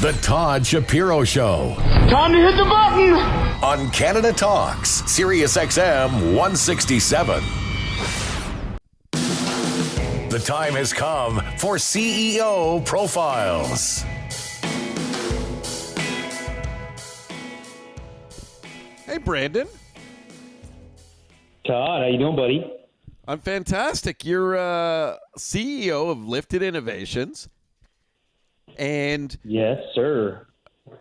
The Todd Shapiro Show. Time to hit the button! On Canada Talks, SiriusXM 167. The time has come for CEO Profiles. Hey, Brandon. Todd, how you doing, buddy? I'm fantastic. You're CEO of Lifted Innovations. And yes, sir.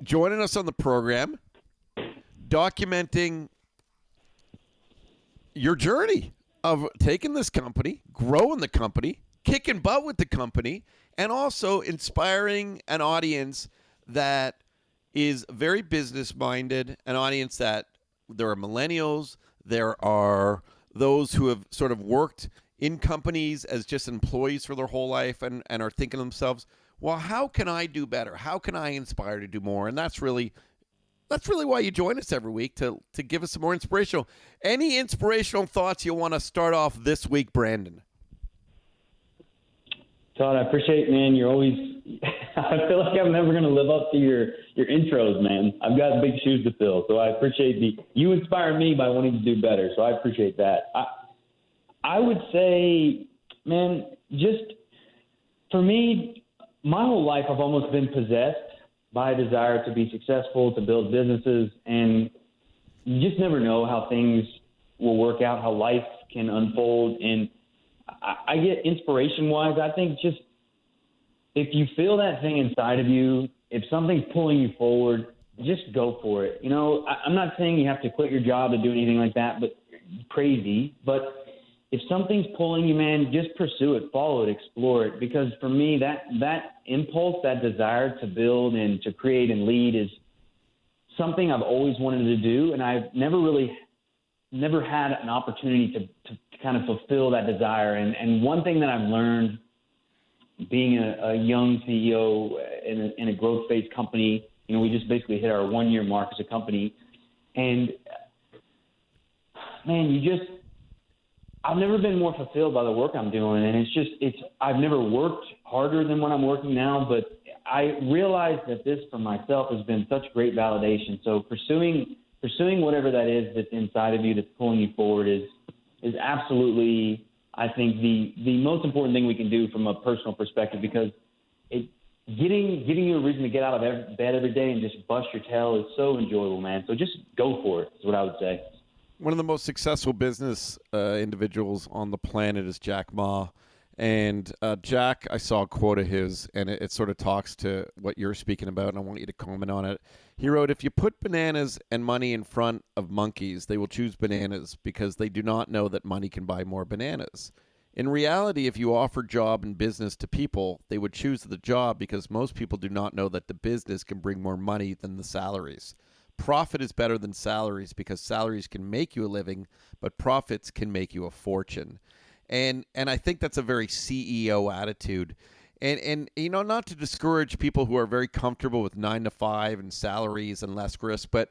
Joining us on the program, documenting your journey of taking this company, growing the company, kicking butt with the company, and also inspiring an audience that is very business-minded, an audience that there are millennials, there are those who have sort of worked in companies as just employees for their whole life and are thinking to themselves, well, how can I do better? How can I inspire to do more? And that's really why you join us every week, to give us some more inspirational. Any inspirational thoughts you want to start off this week, Brandon? Todd, I appreciate, man. You're always I feel like I'm never going to live up to your intros, man. I've got big shoes to fill, so I appreciate you inspire me by wanting to do better, so I appreciate that. I would say, man, just for me, my whole life I've almost been possessed by a desire to be successful, to build businesses, and you just never know how things will work out, how life can unfold. And I get inspiration-wise, I think just if you feel that thing inside of you, if something's pulling you forward, just go for it. You know, I'm not saying you have to quit your job to do anything like that, but crazy. But if something's pulling you, man, just pursue it, follow it, explore it. Because for me, that impulse, that desire to build and to create and lead is something I've always wanted to do. And I've never had an opportunity to kind of fulfill that desire. And one thing that I've learned being a young CEO in a growth phase company, you know, we just basically hit our 1 year mark as a company. And man, I've never been more fulfilled by the work I'm doing. And I've never worked harder than when I'm working now, but I realized that this for myself has been such great validation. So pursuing whatever that is that's inside of you that's pulling you forward is absolutely, I think, the most important thing we can do from a personal perspective, because getting you a reason to get out of bed every day and just bust your tail is so enjoyable, man. So just go for it is what I would say. One of the most successful business individuals on the planet is Jack Ma. And Jack, I saw a quote of his, and it sort of talks to what you're speaking about, and I want you to comment on it. He wrote, "If you put bananas and money in front of monkeys, they will choose bananas because they do not know that money can buy more bananas. In reality, if you offer job and business to people, they would choose the job because most people do not know that the business can bring more money than the salaries. Profit is better than salaries because salaries can make you a living, but profits can make you a fortune." And I think that's a very CEO attitude. And you know, not to discourage people who are very comfortable with 9 to 5 and salaries and less risk, but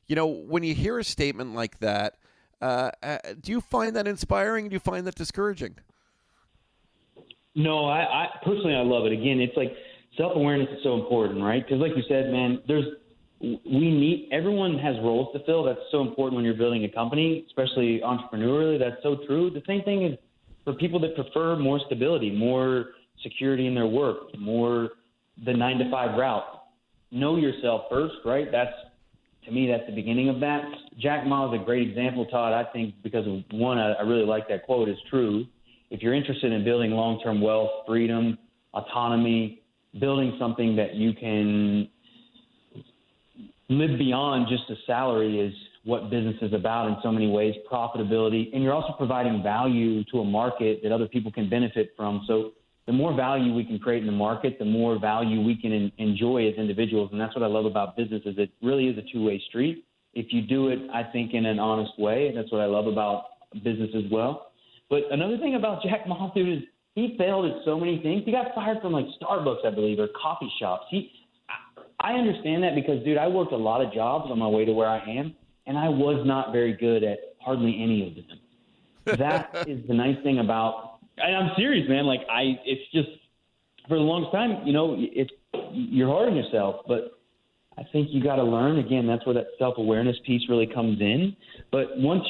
you know, when you hear a statement like that, do you find that inspiring? Do you find that discouraging? No, I personally, I love it. Again, it's like self-awareness is so important, right? Because like you said, man, everyone has roles to fill. That's so important when you're building a company, especially entrepreneurially. That's so true. The same thing is for people that prefer more stability, more security in their work, more the 9 to 5 route. Know yourself first, right? To me, that's the beginning of that. Jack Ma is a great example, Todd, I think, because of one, I really like that quote, is true. If you're interested in building long-term wealth, freedom, autonomy, building something that you can live beyond just a salary is what business is about in so many ways, profitability. And you're also providing value to a market that other people can benefit from. So the more value we can create in the market, the more value we can enjoy as individuals. And that's what I love about business, is it really is a two-way street. If you do it, I think, in an honest way, and that's what I love about business as well. But another thing about Jack Ma, dude, is he failed at so many things. He got fired from like Starbucks, I believe, or coffee shops. I understand that because, dude, I worked a lot of jobs on my way to where I am, and I was not very good at hardly any of them. That is the nice thing about, and I'm serious, man. Like it's just, for the longest time, you know, you're hard on yourself. But I think you got to learn. Again, that's where that self-awareness piece really comes in. But once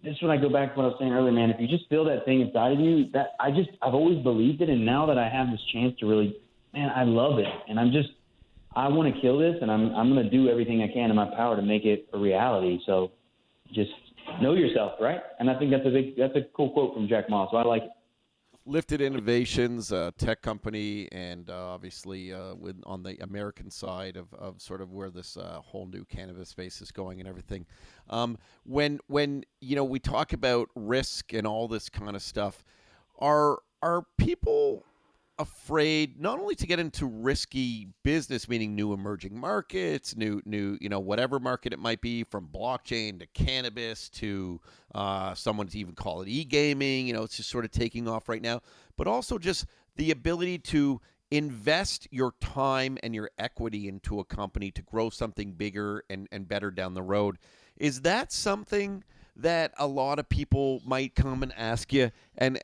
this is when I go back to what I was saying earlier, man. If you just feel that thing inside of you, I've always believed it, and now that I have this chance to really, man, I love it, and I want to kill this, and I'm going to do everything I can in my power to make it a reality. So just know yourself, right? And I think that's a cool quote from Jack Ma, so I like it. Lifted Innovations, a tech company, and obviously on the American side of sort of where this whole new cannabis space is going and everything. When we talk about risk and all this kind of stuff, are people afraid not only to get into risky business, meaning new emerging markets, new whatever market it might be, from blockchain to cannabis to someone to even call it e-gaming, it's just sort of taking off right now, but also just the ability to invest your time and your equity into a company to grow something bigger and better down the road. Is that something that a lot of people might come and ask you and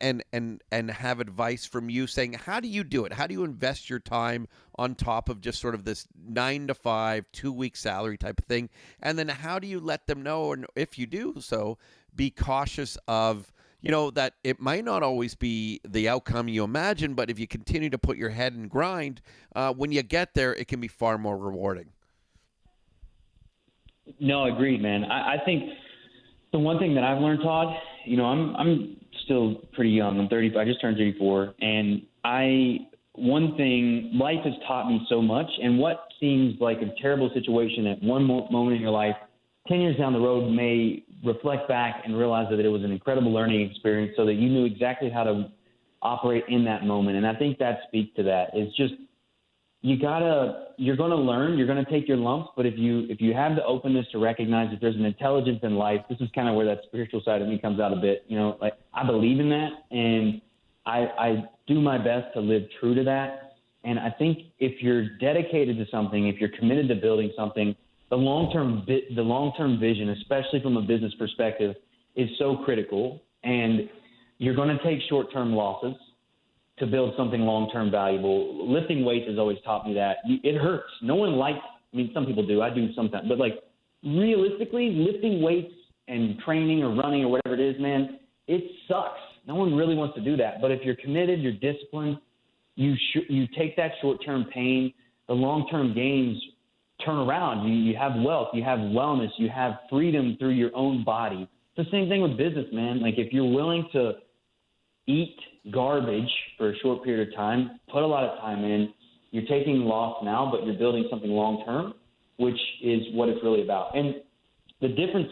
have advice from you, saying, how do you do it? How do you invest your time on top of just sort of this 9 to 5, 2-week salary type of thing? And then how do you let them know, and if you do so, be cautious of, that it might not always be the outcome you imagine, but if you continue to put your head and grind, when you get there, it can be far more rewarding. No, agreed, man. I think the one thing that I've learned, Todd, I'm still pretty young. I'm 30. I just turned 34, and one thing, life has taught me so much. And what seems like a terrible situation at one moment in your life, 10 years down the road, may reflect back and realize that it was an incredible learning experience, so that you knew exactly how to operate in that moment. And I think that speaks to that. It's just, you're going to learn, you're going to take your lumps, but if you have the openness to recognize that there's an intelligence in life, this is kind of where that spiritual side of me comes out a bit. Like, I believe in that, and I do my best to live true to that. And I think if you're dedicated to something, if you're committed to building something, the long-term vision, especially from a business perspective, is so critical. And you're going to take short-term losses to build something long-term valuable. Lifting weights has always taught me that. It hurts. No one likes, some people do. I do sometimes. But, realistically, lifting weights and training or running or whatever it is, man, it sucks. No one really wants to do that. But if you're committed, you're disciplined, you take that short-term pain, the long-term gains turn around. You have wealth, you have wellness, you have freedom through your own body. It's the same thing with business, man. Like, if you're willing to eat garbage for a short period of time, put a lot of time in, you're taking loss now, but you're building something long-term, which is what it's really about. And the difference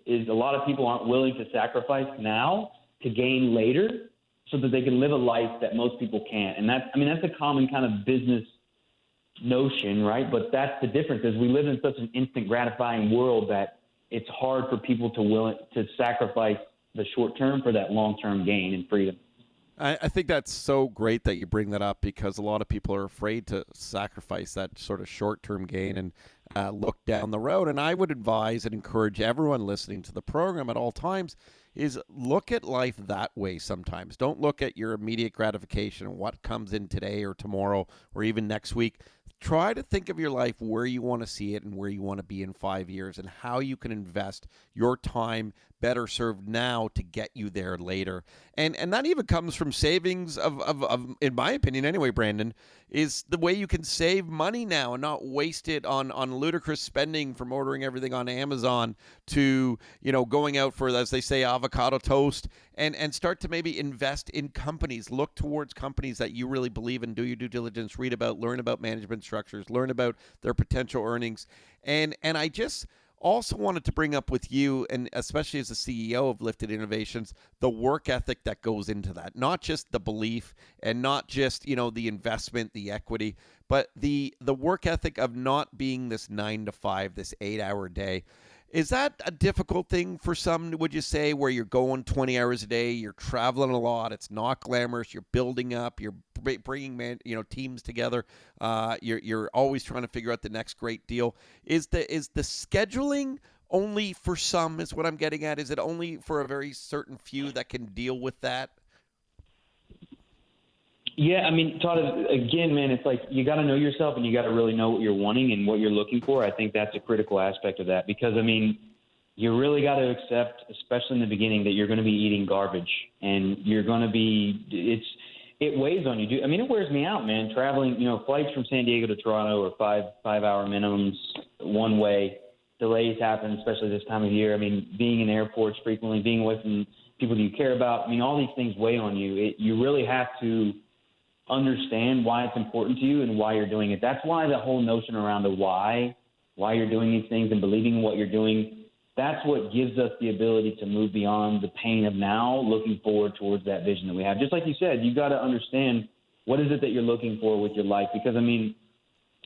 is a lot of people aren't willing to sacrifice now to gain later, so that they can live a life that most people can't. And that's a common kind of business notion, right? But that's the difference, is we live in such an instant gratifying world that it's hard for people to sacrifice the short term for that long-term gain and freedom. I think that's so great that you bring that up, because a lot of people are afraid to sacrifice that sort of short-term gain and look down the road. And I would advise and encourage everyone listening to the program at all times is look at life that way sometimes. Don't look at your immediate gratification and what comes in today or tomorrow or even next week. Try to think of your life where you want to see it and where you want to be in 5 years, and how you can invest your time better served now to get you there later. And that even comes from savings of in my opinion anyway, Brandon, is the way you can save money now and not waste it on ludicrous spending, from ordering everything on Amazon to, going out for, as they say, avocado toast, and start to maybe invest in companies. Look towards companies that you really believe in, do your due diligence, read about, learn about management structures, learn about their potential earnings. And I just also wanted to bring up with you, and especially as the CEO of Lifted Innovations, the work ethic that goes into that. Not just the belief and not just, the investment, the equity, but the work ethic of not being this 9 to 5, this 8-hour day. Is that a difficult thing for some, would you say, where you're going 20 hours a day, you're traveling a lot, it's not glamorous, you're building up, you're bringing teams together, you're always trying to figure out the next great deal? Is the scheduling only for some, is what I'm getting at? Is it only for a very certain few that can deal with that? Yeah, I mean, Todd, again, man, it's like you got to know yourself and you got to really know what you're wanting and what you're looking for. I think that's a critical aspect of that because, I mean, you really got to accept, especially in the beginning, that you're going to be eating garbage and you're going to be it weighs on you. I mean, it wears me out, man. Traveling, flights from San Diego to Toronto are 5-hour minimums one way. Delays happen, especially this time of year. I mean, being in airports frequently, being away from people that you care about. I mean, all these things weigh on you. You really have to understand why it's important to you and why you're doing it. That's why the whole notion around the why you're doing these things and believing in what you're doing, that's what gives us the ability to move beyond the pain of now, looking forward towards that vision that we have. Just like you said, you got to understand what is it that you're looking for with your life, because, I mean,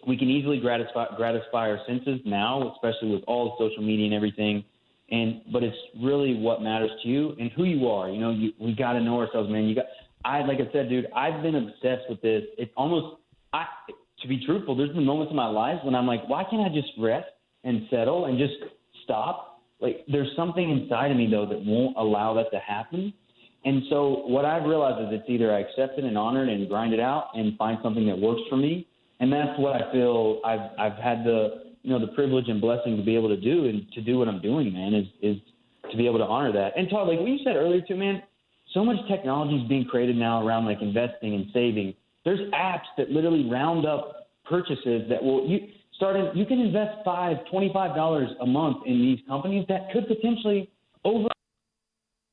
we can easily gratify our senses now, especially with all the social media and everything. But it's really what matters to you and who you are. We got to know ourselves, man. Like I said, dude, I've been obsessed with this. It's almost, to be truthful, there's been moments in my life when I'm like, why can't I just rest and settle and just stop? Like, there's something inside of me, though, that won't allow that to happen. And so what I've realized is it's either I accept it and honor it and grind it out and find something that works for me. And that's what I feel I've had the privilege and blessing to be able to do, and to do what I'm doing, man, is to be able to honor that. And Todd, like what you said earlier too, man, so much technology is being created now around like investing and saving. There's apps that literally round up purchases that you can invest $25 a month in these companies that could potentially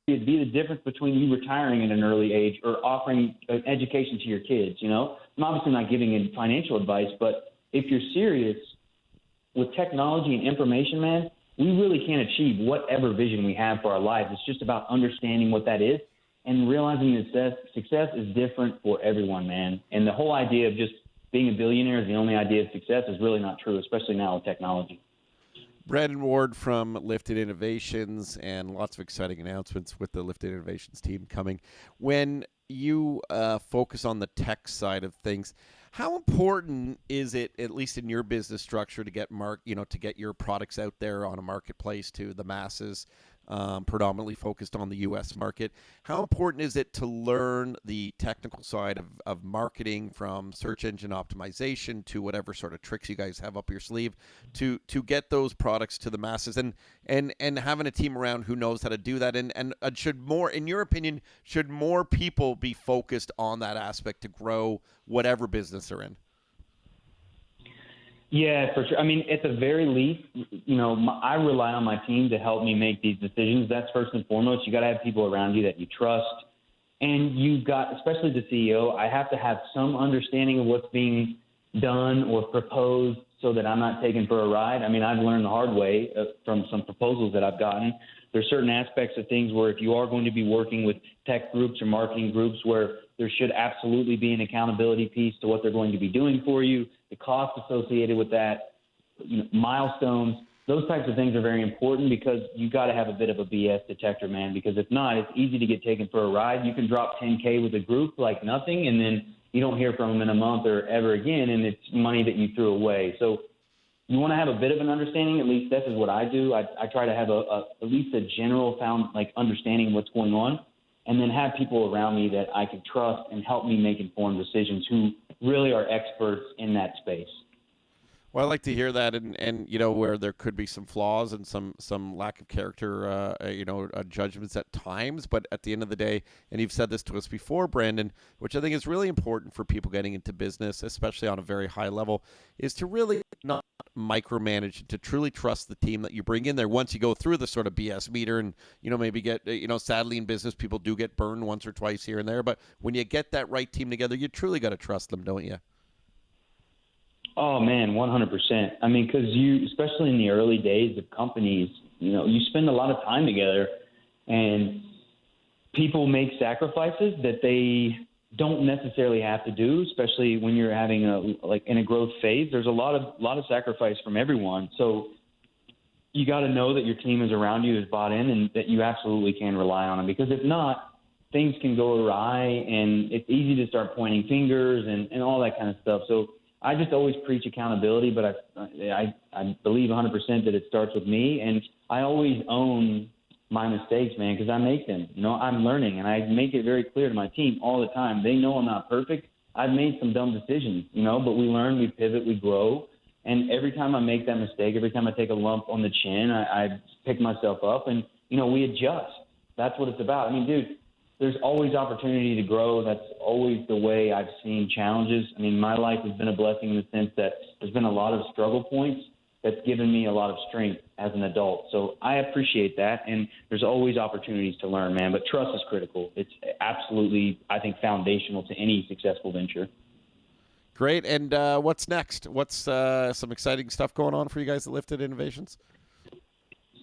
be the difference between you retiring at an early age or offering an education to your kids. I'm obviously not giving any financial advice, but if you're serious with technology and information, man, we really can achieve whatever vision we have for our lives. It's just about understanding what that is and realizing that success is different for everyone, man. And the whole idea of just being a billionaire is the only idea of success is really not true, especially now with technology. Brandon Ward from Lifted Innovations, and lots of exciting announcements with the Lifted Innovations team coming. When you focus on the tech side of things, how important is it, at least in your business structure, to get to get your products out there on a marketplace to the masses, predominantly focused on the U.S. market? How important is it to learn the technical side of marketing, from search engine optimization to whatever sort of tricks you guys have up your sleeve to get those products to the masses, and having a team around who knows how to do that? And should more, in your opinion, should more people be focused on that aspect to grow whatever business they're in? Yeah, for sure. I mean, at the very least, I rely on my team to help me make these decisions. That's first and foremost. You got to have people around you that you trust. And you've got, especially the CEO, I have to have some understanding of what's being done or proposed so that I'm not taken for a ride. I mean, I've learned the hard way from some proposals that I've gotten. There's certain aspects of things where if you are going to be working with tech groups or marketing groups, where there should absolutely be an accountability piece to what they're going to be doing for you, the cost associated with that, milestones, those types of things are very important, because you got to have a bit of a BS detector, man, because if not, it's easy to get taken for a ride. You can drop $10K with a group like nothing, and then you don't hear from them in a month or ever again, and it's money that you threw away. So you want to have a bit of an understanding. At least this is what I do. I try to have at least a general understanding of what's going on, and then have people around me that I can trust and help me make informed decisions who really are experts in that space. Well, I like to hear that, and where there could be some flaws and some lack of character, judgments at times. But at the end of the day, and you've said this to us before, Brandon, which I think is really important for people getting into business, especially on a very high level, is to really not micromanage, to truly trust the team that you bring in there. Once you go through the sort of BS meter, and maybe get, sadly in business people do get burned once or twice here and there. But when you get that right team together, you truly got to trust them, don't you? Oh, man, 100%. I mean, because especially in the early days of companies, you spend a lot of time together, and people make sacrifices that they don't necessarily have to do, especially when you're having in a growth phase. There's a lot of sacrifice from everyone. So you got to know that your team is around you, is bought in, and that you absolutely can rely on them, because if not, things can go awry, and it's easy to start pointing fingers and all that kind of stuff. So I just always preach accountability, but I believe 100% that it starts with me, and I always own my mistakes, man, because I make them. You know, I'm learning, and I make it very clear to my team all the time. They know I'm not perfect. I've made some dumb decisions, you know, but we learn, we pivot, we grow. And every time I make that mistake, every time I take a lump on the chin, I pick myself up and, you know, we adjust. That's what it's about. I mean, dude, there's always opportunity to grow. That's always the way I've seen challenges. I mean, my life has been a blessing in the sense that there's been a lot of struggle points that's given me a lot of strength as an adult. So I appreciate that, and there's always opportunities to learn, man. But trust is critical. It's absolutely, I think, foundational to any successful venture. Great. And what's next? What's some exciting stuff going on for you guys at Lifted Innovations?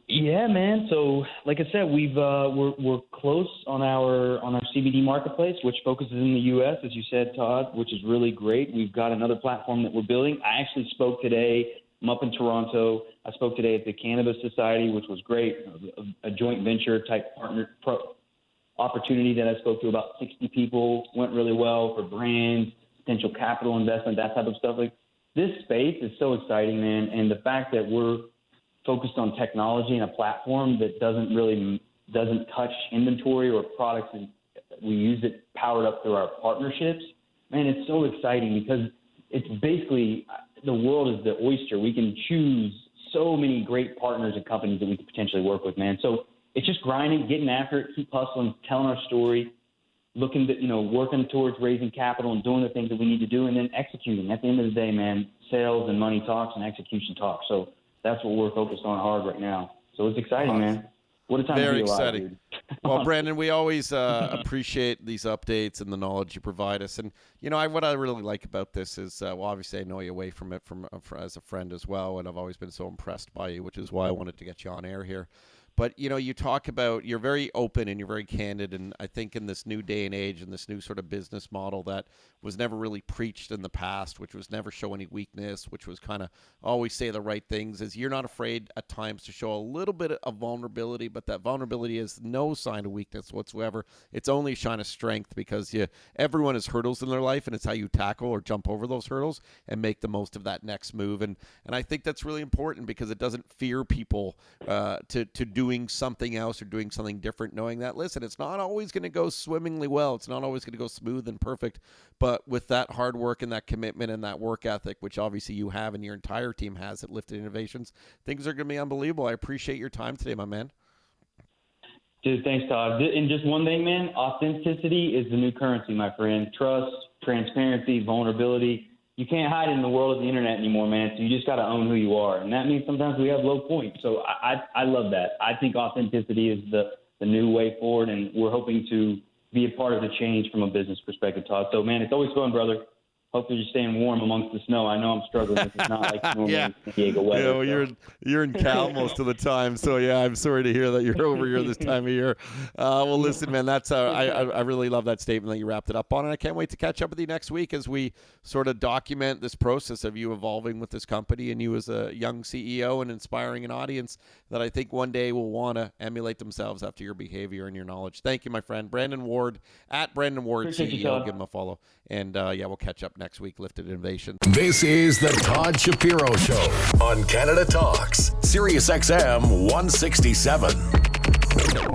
Yeah, man. So, like I said, we're close on our CBD Marketplace, which focuses in the U.S., as you said, Todd, which is really great. We've got another platform that we're building. I actually spoke today. I'm up in Toronto. I spoke today at the Cannabis Society, which was great, a joint venture type opportunity that I spoke to about 60 people. Went really well for brands, potential capital investment, that type of stuff. Like, this space is so exciting, man, and the fact that we're focused on technology and a platform that doesn't touch inventory or products, and we use it powered up through our partnerships. Man, it's so exciting because it's basically the world is the oyster. We can choose so many great partners and companies that we could potentially work with, man. So it's just grinding, getting after it, keep hustling, telling our story, looking to, working towards raising capital and doing the things that we need to do, and then executing. At the end of the day, man, sales and money talks and execution talks. So that's what we're focused on hard right now. So it's exciting, man. What a time to be alive, exciting. Dude. Well, Brandon, we always appreciate these updates and the knowledge you provide us. And, what I really like about this is, obviously I know you away from it as a friend as well, and I've always been so impressed by you, which is why I wanted to get you on air here. But, you talk about, you're very open and you're very candid. And I think in this new day and age and this new sort of business model that was never really preached in the past, which was never show any weakness, which was kind of always say the right things, is you're not afraid at times to show a little bit of vulnerability, but that vulnerability is no sign of weakness whatsoever. It's only a sign of strength, because everyone has hurdles in their life, and it's how you tackle or jump over those hurdles and make the most of that next move. And I think that's really important, because it doesn't fear people to doing something else or doing something different, knowing that, listen, it's not always going to go swimmingly well. It's not always going to go smooth and perfect, but with that hard work and that commitment and that work ethic, which obviously you have and your entire team has at Lifted Innovations, things are going to be unbelievable. I appreciate your time today, my man. Dude, thanks, Todd. And just one thing, man, authenticity is the new currency, my friend. Trust, transparency, vulnerability. You can't hide in the world of the internet anymore, man. So you just got to own who you are. And that means sometimes we have low points. So I love that. I think authenticity is the new way forward, and we're hoping to be a part of the change from a business perspective, Todd. So, man, it's always fun, brother. Hopefully you're staying warm amongst the snow. I know I'm struggling. It's not like normal San Diego weather. Well, you're in Cal most of the time, so yeah, I'm sorry to hear that you're over here this time of year. Well, listen, man, that's I really love that statement that you wrapped it up on, and I can't wait to catch up with you next week as we sort of document this process of you evolving with this company and you as a young CEO and inspiring an audience that I think one day will want to emulate themselves after your behavior and your knowledge. Thank you, my friend. Brandon Ward, at Brandon Ward Appreciate CEO. you, give him a follow. And, we'll catch up next week, Lifted Innovation. This is the Todd Shapiro Show on Canada Talks, SiriusXM 167.